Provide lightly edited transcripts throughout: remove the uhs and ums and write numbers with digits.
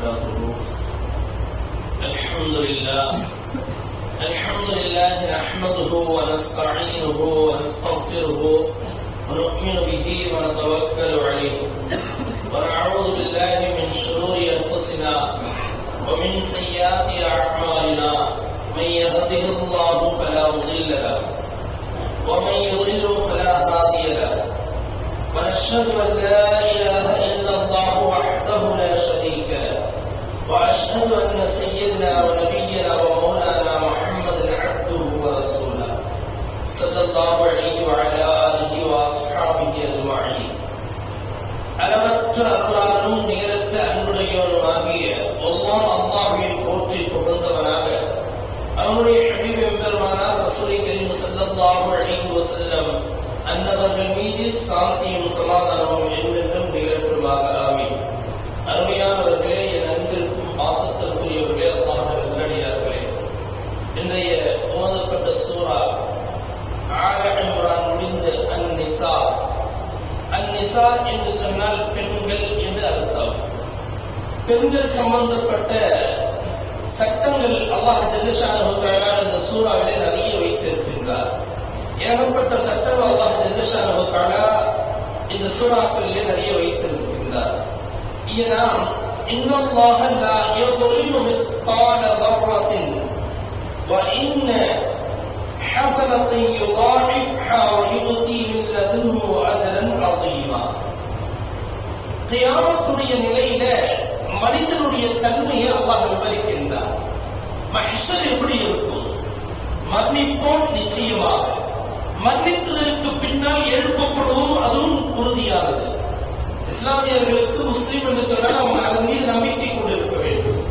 وبركاته. الحمد لله نحمده ونستعينه ونستغفره ونؤمن به ونتوكل عليه ونعوذ بالله من شرور أنفسنا ومن سيئات أعمالنا. من يهده الله فلا مضل له ومن يضلل فلا هادي له. ونشهد أن لا إله إلا الله وحده لا شريك له. وأشهد أن سيدنا ونبينا ومولانا محمدا عبده ورسوله صلى الله عليه وعلى آله وأصحابه أجمعين. அளவற்ற அருளாளனும் நிகரற்ற அன்புடையவனுமாகிய அல்லாஹ்வை போற்றி புகழ்ந்தவனாக அவனுடைய ஹபீப் எம்பெருமானார் ரசூல் கரீம் ஸல்லல்லாஹு அலைஹி வஸல்லம் அன்னவர்கள் மீது சாந்தியும் சமாதானமும் என்றென்றும் நிகழட்டுமாக. ஆமீன். அருமையானவர்களே, என் அன்பிற்கும் பாசத்திற்குரியவர்களே, அல்லாஹ்வின் நல்லடியார்களே, இன்றைய ஓதப்பட்ட சூரா ஆல இம்ரான் முடிந்த அந்நிசா. அந்நிசா என்று சொன்னால் பெண்கள் என்று அர்த்தம். பெண்கள் சம்பந்தப்பட்ட சட்டங்கள் அல்லாஹ் ஜல்லஷானஹு தஆலா இந்த சூறாவிலே நிறைய வைத்திருக்கின்றார். ஏகப்பட்ட சட்டங்கள் அல்லாஹ் ஜல்லஷானஹு தஆலா இந்த சூறாக்களிலே நிறைய வைத்திருக்கின்றார். இதனால் இன்னல்லாஹ லா யظلمு மிஸ்கால தர்ரத்தின் வஇன்ன ஹஸனத்தன் யுதாஇஃப்ஹா வயுதி மின் லதுன்ஹு அஜரன் அதீமா. கியாமத்துடைய நிலையில மனிதனுடைய தன்மையை அல்லாஹ் விவரிக்கின்றார். மஹ்ஷர் எப்படி இருக்கும்? மன்னிப்போம் நிச்சயமாக, மன்னித்ததற்கு பின்னால் எழுப்பப்படுவோம், அதுவும் உறுதியானது. இஸ்லாமியர்களுக்கு முஸ்லிம் என்று சொன்னால் அவங்க அதன் மீது நம்பிக்கை கொண்டிருக்க வேண்டும்.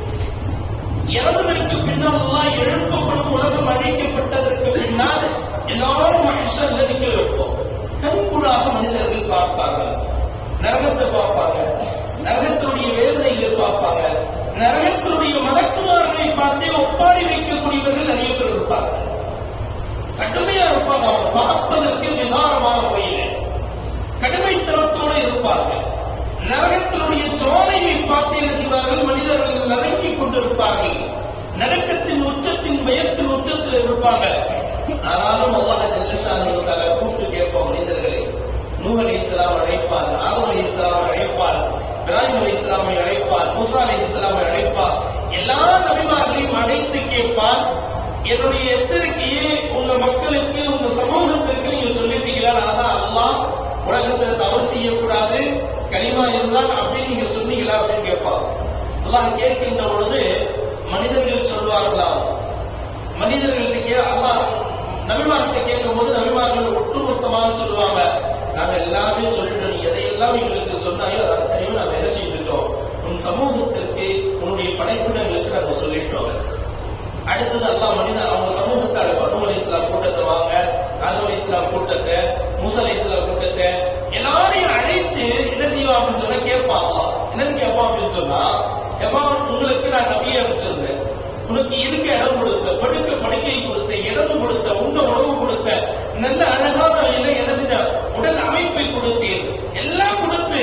இறந்ததற்கு பின்னால் எல்லாம் எழுப்பப்படும், உலகம் அழிக்கப்பட்டதற்கு பின்னால் எல்லாரும் மஹ்ஷர்ல நிக்க வைப்போம். கண்கூடாக மனிதர்கள் பார்ப்பார்கள், நரகத்தை பார்ப்பாங்க, நரகத்தினுடைய வேதனைகளை பார்ப்பாங்க, நரகத்தினுடைய மலக்குமார்களை பார்த்தே ஒப்பாரி வைக்கக்கூடியவர்கள் நிறைய பேர் இருப்பார்கள். கடுமையா இருப்பாங்க, அவங்க பார்ப்பதற்கு விதாரமான முறையில கடுமைத்தனத்தோடு இருப்பார்கள். நரகத்தினுடைய ஜோலையை பார்த்து என்ன செய்வார்கள்? மனிதர்கள் நரங்கிக் கொண்டிருப்பார்கள். நரகத்தின் உச்சத்தின் பயத்தின் உச்சத்தில் இருப்பாங்க. ஆனாலும் அல்லாஹ் ஜல்லஷானஹு தஆலா கூப்பிட்டு கேட்பான், மனிதர்களை. நூஹ் அலைஹிஸ்ஸலாம் அழைப்பான், ஆதம் அலைஹிஸ்ஸலாம் அழைப்பான், இப்ராஹிம் அலைஹிஸ்ஸலாமை அழைப்பான், மூசா அலைஹிஸ்ஸலாமை அழைப்பான். எல்லா நபிமார்களையும் அழைத்து கேட்பான், என்னுடைய எச்சரிக்கையை உங்க மக்களுக்கு, உங்க சமூகத்திற்கு நீங்க சொல்லிட்டீங்களா? அதான் அல்லாஹ் உலகத்துல தவறு செய்யக்கூடாது, கலிமா இருந்தால் அப்படின்னு நீங்க சொன்னீங்களா அப்படின்னு கேட்பான். அல்லாஹ் கேட்கின்ற பொழுது மனிதர்கள் சொல்வார்களாம். மனிதர்களுக்கு அல்லாஹ் நபிமார்கிட்ட கேட்கும் போது நபிமார்கள் ஒட்டுமொத்தமாக சொல்லுவாங்க, நாங்க எல்லாமே சொல்லிட்டோம், நீ எதையெல்லாம் எங்களுக்கு சொன்னாயோ அது அத்தனையும் நாங்க என்ன செய்துட்டோம், உன் சமூகத்திற்கு, உன்னுடைய படைப்பினங்களுக்கு நாங்க சொல்லிட்டோம். அடுத்தது அல்லாஹ் மனிதன் அவங்க சமூகத்தை அழைப்பான். நூஹ் அலைஹிஸ்ஸலாம் கூட்டத்தை வாங்க, ஆதம் அலைஹிஸ்ஸலாம் கூட்டத்தை, மூசா அலைஹிஸ்ஸலாம் கூட்டத்தை, எல்லாரையும் அழைத்து என்ன செய்வான் அப்படின்னு சொன்னா கேட்பான். அல்லாஹ் என்னன்னு கேட்பான் அப்படின்னு சொன்னா, எப்பா உங்களுக்கு நான் நபியை அனுப்பிச்சிருந்தேன், உனக்கு இருக்க இடம் கொடுத்த, படுக்க படுக்கை கொடுத்த, இடம் கொடுத்த, உண்ண உணவு கொடுத்த, நல்ல அழகான என்ன உடல் அமைப்பை கொடுத்தேன், எல்லாம் கொடுத்து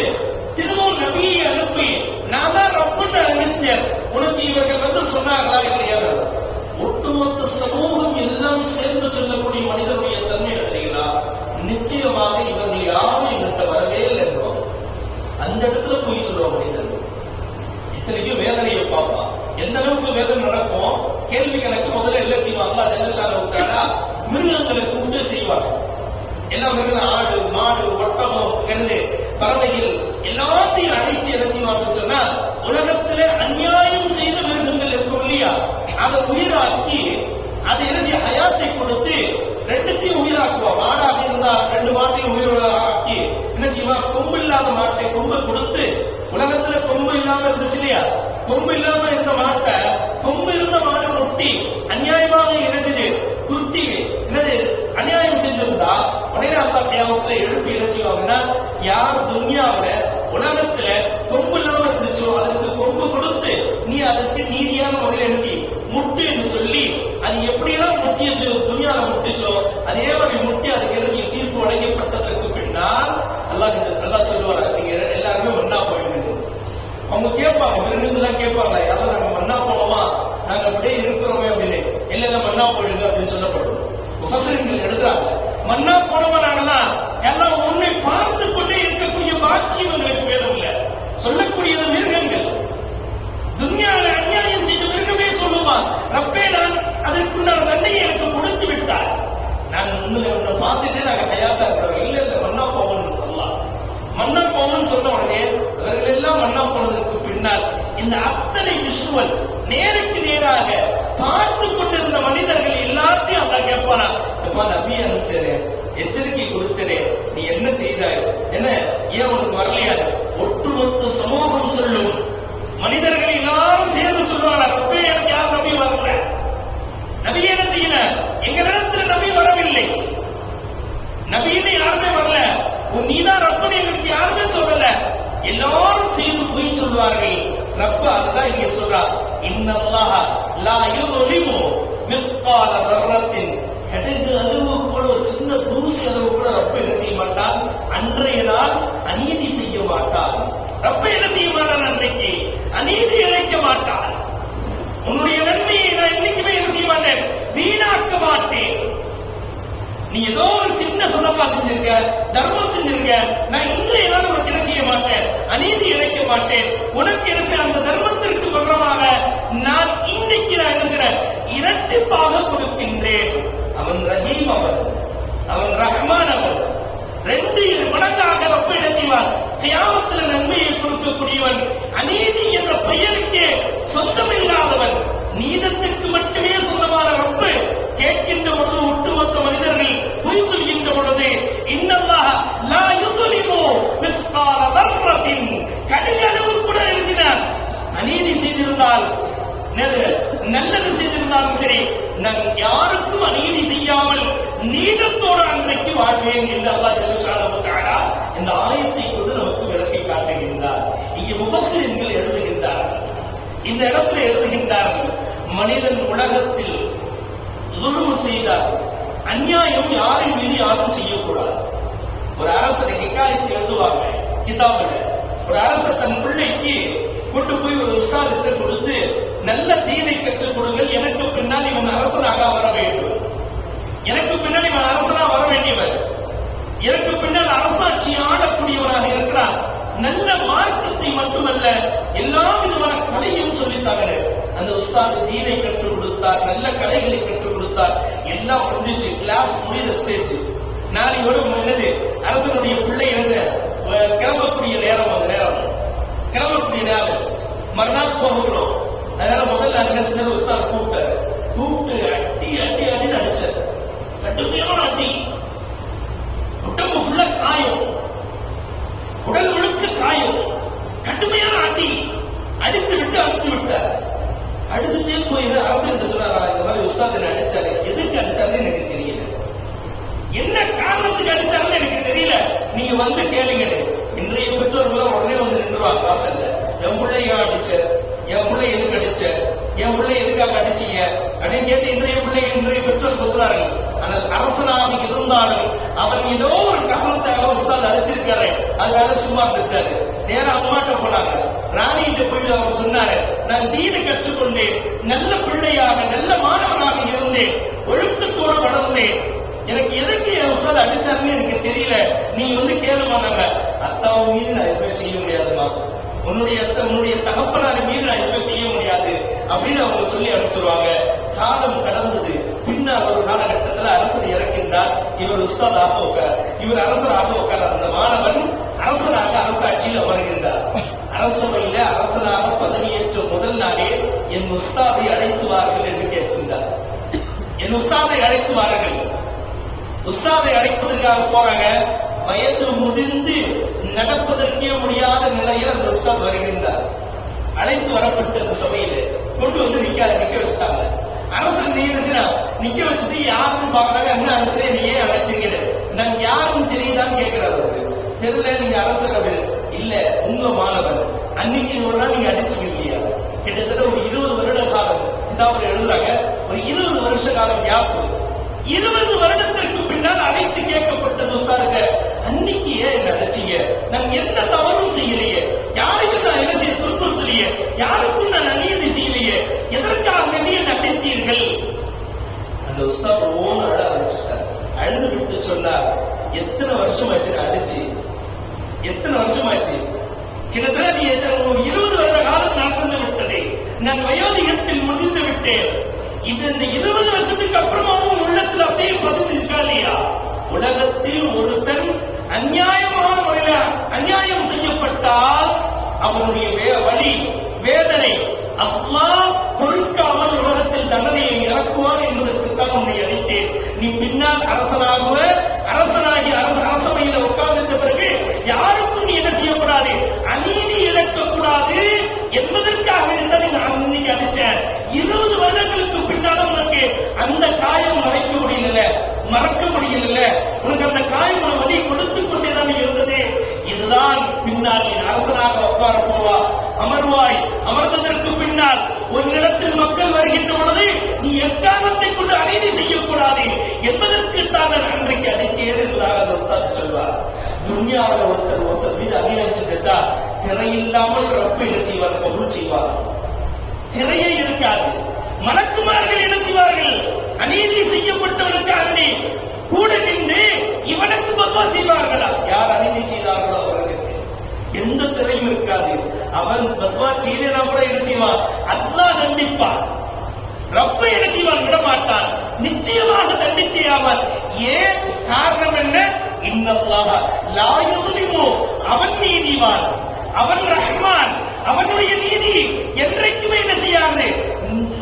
திரும்பவும் நபியை அனுப்பி நான் தான் ரப்புன்னு நினைச்சேன். உனக்கு இவர்கள் சொன்னாங்களா இல்லையா? ஒட்டுமொத்த சமூகம் எல்லாம் சேர்ந்து சொல்லக்கூடிய மனிதனுடைய தன்மை தெரியுங்களா? நிச்சயமாக இவர்கள் யாரும் என்கிட்ட வரவே இல்லை என்போம். அந்த இடத்துல போய் சொல்லுவோம் மனிதன். இத்தனைக்கும் வேதனையை பார்ப்பான். எந்த அளவுக்கு வேதனை நடக்கும்? கேள்வி கணக்கு முதல்ல எல்லாம் செய்வாங்க. அல்லாஹ் ஜல்லஷானஹு தஆலா மிருகங்களை கூப்பிட்டு செய்வாங்க. எல்லா மிருகம், ஆடு, மாடு, ஒட்டகம், கழுதை, பறவைகள் எல்லாத்தையும் அழைச்சு என்ன செய்வாங்கன்னு சொன்னா, உலகத்திலே அநியாயம் செய்த மிருகங்கள் இருக்கும் இல்லையா, அதை உயிராக்கி அதை என்ன செய்ய ஹயாத்தை கொடுத்து ரெண்டுத்தையும் உயிராக்குவோம். மாடாக இருந்தா ரெண்டு மாட்டையும் உயிராக்கி என்ன செய்வான்? கொம்பு இல்லாத மாட்டை கொம்பு கொடுத்து, உலகத்துல கொம்பு இல்லாம இருந்துச்சு இல்லையா, கொம்பு இல்லாம இருந்த மாட்டை கொம்பு இருந்த மாட்டை ஒட்டி அநியாயமாக இணைஞ்சது குத்தி என்னது அநியாயம் செஞ்சிருந்தா உடனே அல்லாஹ் கியாமத்துல எழுப்பி என்ன செய்வாங்கன்னா, யார் துன்யாவுல உலகத்துல கொம்பு இல்லாம இருந்துச்சோ அதற்கு கொம்பு கொடுத்து நீ அதற்கு நீதியான முறையில் என்ன செய்ய முட்டு என்று சொல்லி, அது எப்படியெல்லாம் முட்டியது துன்யால முட்டிச்சோ அதே மாதிரி முட்டி அதுக்கு என்ன செய்ய தீர்ப்பு வழங்கப்பட்டதற்கு பின்னால் அல்லாஹ் சொல்லுவாங்க, நீங்க எல்லாருமே ஒன்னா போயிடுங்க. அவங்க கேட்பாங்க, மிருகங்கள்லாம் கேட்பாங்க, இந்த அத்தனை விஷுவல் நேருக்கு நேராக பார்த்து கொண்டிருந்த மனிதர்கள் எல்லாத்தையும் அல்லாஹ் கேட்பானா, எப்பா நபி அனுப்பிச்சேனே, எச்சரிக்கை கொடுத்தனே, நீ என்ன செய்தாய், என்ன ஏன் உனக்கு வரலையா? ஒட்டுமொத்த சமூகம் சொல்லும், மனிதர்கள் எல்லாரும் சேர்ந்து சொல்லுவாங்க, ரப்பே எனக்கு யார் நபி வரல, நபி என்ன செய்யல, எங்க இடத்துல நபி வரவில்லை, நபின்னு யாருமே வரல, நீதான் ரப்பன் எங்களுக்கு யாருமே சொல்லல. எல்லாரும் சேர்ந்து போய் சொல்லுவார்கள். ரப்ப அதுதான் இங்க சொல்றார், இன்னல்லாஹ லா யுظلمு மிஸ்கால தர்ரத்தின், கடுகு அளவு கூட ஒரு சின்ன தூசி அளவு கூட ரப்ப என்ன செய்ய மாட்டான், அன்றைய நாள் அநீதி செய்ய மாட்டான். ரப்ப என்ன செய்ய மாட்டான், அன்றைக்கு அநீதி இழைக்க மாட்டான். உன்னுடைய நன்மையை நான் என்னைக்குமே என்ன செய்ய மாட்டேன், வீணாக்க மாட்டேன். நீ ஏதோ ஒரு சின்ன சதப்பா செஞ்சிருக்க, தர்மம் செஞ்சிருக்க, நான் இன்றைய நாள் உனக்கு என்ன செய்ய மாட்டேன், அநீதி இழைக்க மாட்டேன். உனக்கு என்ன செய்ய, அந்த தர்மத்திற்கு பகரமாக நான் இன்னைக்கு நான் என்ன செய்றேன், இரட்டிப்பாக கொடுக்கின்றேன். அவன் ரஹீம், அவன் ரஹ்மான், அவன் 2 மடங்காக ரப்ப என்ன செய்வான், கியாமத்தில் நன்மையை கொடுக்கக்கூடியவன். அநீதி என்ற பெயருக்கே சொந்தமில்லாதவன், நீதத்திற்கு மட்டுமே சொந்தமான ரப்பு கேட்கின்ற பொழுது ஒட்டுமொத்த மனிதர்கள் பொய் சொல்கின்ற பொழுது, இன்னல்லாஹ லா யுظلمு மிஸ்கால தர்ரத்தின், கடுகளவு கூட எழுதினார். அநீதி செய்திருந்தால், நல்லது செய்திருந்தாலும் சரி, நான் யாருக்கும் அநீதி செய்யாமல் நீதத்தோடு அன்றைக்கு வாழ்வேன் என்று அல்லாஹ் ஜல்லஷானஹு தஆலா இந்த ஆயத்தை கொண்டு நமக்கு விளக்கி காட்டுகின்றார். இங்கே முஃபஸ்ஸிரீன்கள் எழுதுகின்றார்கள், இந்த இடத்துல எழுதுகின்றார்கள், மனிதன் உலகத்தில் ظுல்ம் செய்தார், அநியாயம் யாரின் மீது யாரும் செய்யக்கூடாது. ஒரு அரசரை ஹிகாயத்தை எழுதுவாங்க கிதாபுல, ஒரு அரசர் தன் பிள்ளைக்கு கொண்டு போய் ஒரு உஸ்தாதிட்ட கொடுத்து, நல்ல தீனை கற்றுக் கொடுங்கள், எனக்கு பின்னால் இவன் அரசனாக வர வேண்டும், எனக்கு பின்னால் இவன் அரசனாக வர வேண்டியவர், எனக்கு பின்னால் அரசாட்சி ஆளக்கூடியவனாக இருக்கிறான், நல்ல மார்க்கத்தை மட்டுமல்ல எல்லா விதமான கலையும் சொல்லித்தாங்க. அந்த உஸ்தாது தீனை கற்றுக் கொடுத்தார், நல்ல கலைகளை கற்றுக் கொடுத்தார், எல்லாம் முடிஞ்சிச்சு, கிளாஸ் முடிகிற ஸ்டேஜ். நாளையோட என்னது, அரசனுடைய பிள்ளை கிளம்பக்கூடிய நேரம், அந்த நேரம் கிளம்பக்கூடிய நேரம், மறுநாள் போகணும். அதனால முதல்ல என்ன செஞ்ச, உஸ்தாத் கூப்பிட்டு அடி அடி அடின்னு அடிச்சார். கடுமையான அடி, உடம்பு ஃபுல்லா காயம், உடல் முழுக்க காயம், கடுமையான அடி, அடித்து விட்டு அடிச்சு விட்டார். அழுதுட்டே போய் அரசன் சொன்னாரா, இந்த மாதிரி உஸ்தாத் என்ன அடிச்சாரு, எதுக்கு அடிச்சாருன்னு எனக்கு தெரியல, என்ன காரணத்துக்கு அடிச்சாருன்னு எனக்கு தெரியல, நீங்க வந்து கேளுங்க. இன்றைய பெற்றோர்கள் உடனே வந்து நின்றுவாங்க வாசல்ல, என் பிள்ளையா அடிச்ச, என் பிள்ளை எதுக்கு அடிச்ச, என் பிள்ளை எதுக்காக அடிச்சீங்க அப்படின்னு கேட்டு இன்றைய பெற்றோர் சொல்றார்கள். ஆனால் அரசனாக இருந்தாலும் அவர் ஏதோ ஒரு காரணத்தாக உஸ்தாத் அடிச்சிருக்காரு, அதனால சும்மா விட்டாரு. நேரம் அம்மாட்ட போனாங்க, ராணிகிட்ட போயிட்டு அவர் சொன்னாரு, நான் தீனை கற்றுக்கொண்டேன், நல்ல பிள்ளையாக நல்ல மாணவனாக இருந்தேன், ஒழுக்கத்தோடு வளர்ந்தேன், எனக்கு எதுக்கு என் உஸ்தாத் அடிச்சாருன்னு எனக்கு தெரியல, நீ வந்து கேளுமானாங்க. அத்தாவும் மீது நான் எதுவுமே செய்ய முடியாதுமா, உன்னுடைய தகப்பனார் மீது நான் எதுவுமே செய்ய முடியாது அப்படின்னு அவங்க சொல்லி அனுப்பிச்சிருவாங்க. காலம் கடந்தது. பின்னால் ஒரு காலகட்டத்தில் அரசர் இறக்கின்றார், இவர் உஸ்தாதாக உட்கார், இவர் அரசராக உட்கார். அந்த மாணவன் அரசனாக அரசாட்சியில் அமர்கின்றார். அரசவையில அரசனாக பதவியேற்ற முதல் நாளே என் உஸ்தாதை அழைத்து வாருங்கள் என்று கேட்கின்றார். என் உஸ்தாதை அழைத்து வாருங்கள். உஸ்தாதை அழைப்பதற்காக போறாங்க. வயது முதிர்ந்து நடப்பதற்கே முடியாத நிலையில் அந்த உஸ்தாத் வருகின்றார். அழைத்து வரப்பட்ட அந்த சபையில கொண்டு வந்து நிக்க வச்சுட்டாங்க. அரசர் நீ நிக்க வச்சுட்டு யாருன்னு பாக்குறாங்க, என்ன அரசரே நீ ஏன் அழைத்தீங்க, நான் யாரும் தெரியுதான்னு கேட்கிறாரு. தெரியல, நீங்க அரசர் அப்படின்னு. இல்ல, உங்க மாணவன் அன்னைக்கு ஒரு நாள் நீங்க அடிச்சுக்க இல்லையா, கிட்டத்தட்ட ஒரு 20 வருட காலம் கிதாபில் எழுதுறாங்க, ஒரு 20 வருஷ காலம் யாப்பு. 20 வருடத்திற்கு பின்னால் அழைத்து கேட்கப்பட்டது உஸ்தாதுங்க, அன்னைக்கு ஏன் என்ன அடிச்சீங்க, நான் எந்த தவறும் செய்யலையே, யாருக்கும் நான் என்ன செய்ய துன்புறுத்தலையே, யாருக்கும் நான் அநீதி செய்யலையே, எதற்காக வேண்டிய அடித்தீர்கள். அந்த உஸ்தாத் ஓன்னு அழ ஆரம்பிச்சுட்டார். அழுது விட்டு சொன்னார், எத்தனை வருஷம் ஆச்சு நான் அடிச்சு, எத்தனை வருஷம் ஆச்சு, கிட்டத்தட்ட நீ 20 வருட காலம் நடந்து விட்டது, நான் வயோதிகத்தில் முடிந்து விட்டேன், இது இந்த 20 வருஷத்துக்கு அப்புறமாவும் உள்ளத்தில் அப்படியே பதிந்து இருக்கா இல்லையா. உலகத்தில் ஒருத்தன் அநியாயமான முறையில் அநியாயம் செய்யப்பட்டால் அவனுடைய வலி வேதனை அல்லாஹ் பொறுக்காமல் உலகத்தில் தண்டனையை இறக்குவான் என்பதற்குத்தான் உன்னை அழைத்தேன். நீ பின்னால் அரசனாகுவ, அரசனாகி அரசவையில உட்கார்ந்த பிறகு யாருக்கும் நீ என்ன செய்யக்கூடாது, அநீதி இழக்கக்கூடாது என்பதற்காக நான் இன்னைக்கு அடிச்சேன். 20 வருடங்களுக்கு பின்னாலும் உனக்கு அந்த காயம் மறைக்க முடியல, மறக்க முடியல. உனக்கு அந்த காயம் வழி கொடுத்துக் கொண்டேதான் இருந்தது. இதுதான் பின்னால் நீ அரசனாக உட்கார போவா, அமர்வாய். அமர்ந்ததற்கு பின்னால் ஒரு இடத்தில் மக்கள் வருகின்ற பொழுது நீ எக்காரணத்தை கொண்டு அநீதி செய்யக்கூடாது என்பதற்கு தான் நான் அன்றைக்கு அடித்தேன் என்பதாக அந்த உஸ்தாத் சொல்வார். துன்யாவில் ஒருத்தர் மீது அநியாயம் செஞ்சுட்டா திரையில்லாமல் ரப்பு என்ன செய்வார், கபூல் செய்வார். திரையே இருக்காது. மலக்குமார்கள் என்ன செய்வார்கள், அநீதி செய்யப்பட்டவனுக்காக கூட நின்று இவனுக்கு பத்வா செய்வார்களா? யார் அநீதி செய்தார்களோ அவர்களுக்கு எந்த திரையும் இருக்காது. அவன் பத்வா செய்யலனா கூட என்ன செய்வான், அல்லாஹ் தண்டிப்பான். ரப்பை என்ன செய்வான், விடமாட்டான். நிச்சயமாக தண்டித்தே ஆவான். ஏன் காரணம் என்ன? இன்னல்லாஹ லா யுஸ்லிமு, அவன் நீதிவான், அவன் ரஹ்மான், அவனுடைய நீதி என்றைக்குமே என்ன செய்யாது,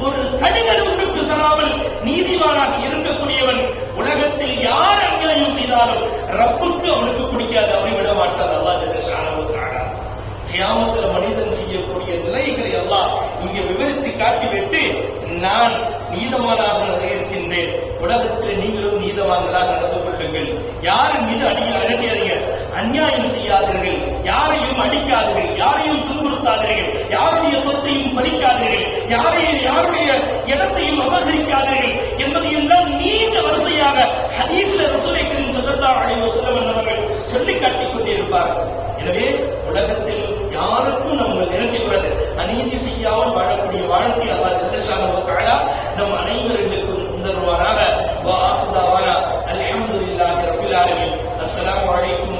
ஒரு கடுகள் ஒன்றுக்கு செல்லாமல் நீதிவானாக இருக்கக்கூடியவன். உலகத்தில் யார் அநியாயம் செய்தாலும் ரப்புக்கு அவனுக்கு பிடிக்காது, அவனை விட மாட்டான். அல்லாஹ் ஜல்லஷானஹு தஆலா கியாமத்துல மனிதன் செய்யக்கூடிய நிலைகளை எல்லாம் இங்க விவரித்து காட்டிவிட்டு, நான் நீதமானாக இருக்கின்றேன், உலகத்தில் நீங்களும் நீதவான்களாக நடந்து கொள்ளுங்கள், யாரின் மீது அடியாதீங்க, அநியாயம் செய்யாதீர்கள், யாரையும் அடிக்காதீர்கள், யாரையும் துன்புறுத்தாதீர்கள், யாருடைய சொத்தையும் பறிக்காதீர்கள், யாருடைய இடத்தையும் அபகரிக்காதீர்கள் என்பது எல்லாம் நீண்ட வரிசையாக ஹதீஸ்ல ரசூலை கரீம் ஸல்லல்லாஹு அலைஹி வஸல்லம் அவர்கள் சொல்லி காட்டிக் கொண்டிருப்பார்கள். எனவே உலகத்தில் யாருக்கும் நம்ம நினைச்சுக்கூடாது, அநீதி செய்யாமல் வாழக்கூடிய வாழ்க்கை அல்லாஹ் ஜல்லஷானஹு தஆலா நம் அனைவர்களுக்கும் தந்தருவாராக. வா ஆஃபிரு தஅவானா அல்ஹம்துலில்லாஹி ரப்பில் ஆலமீன். அஸ்ஸலாமு அலைக்கும்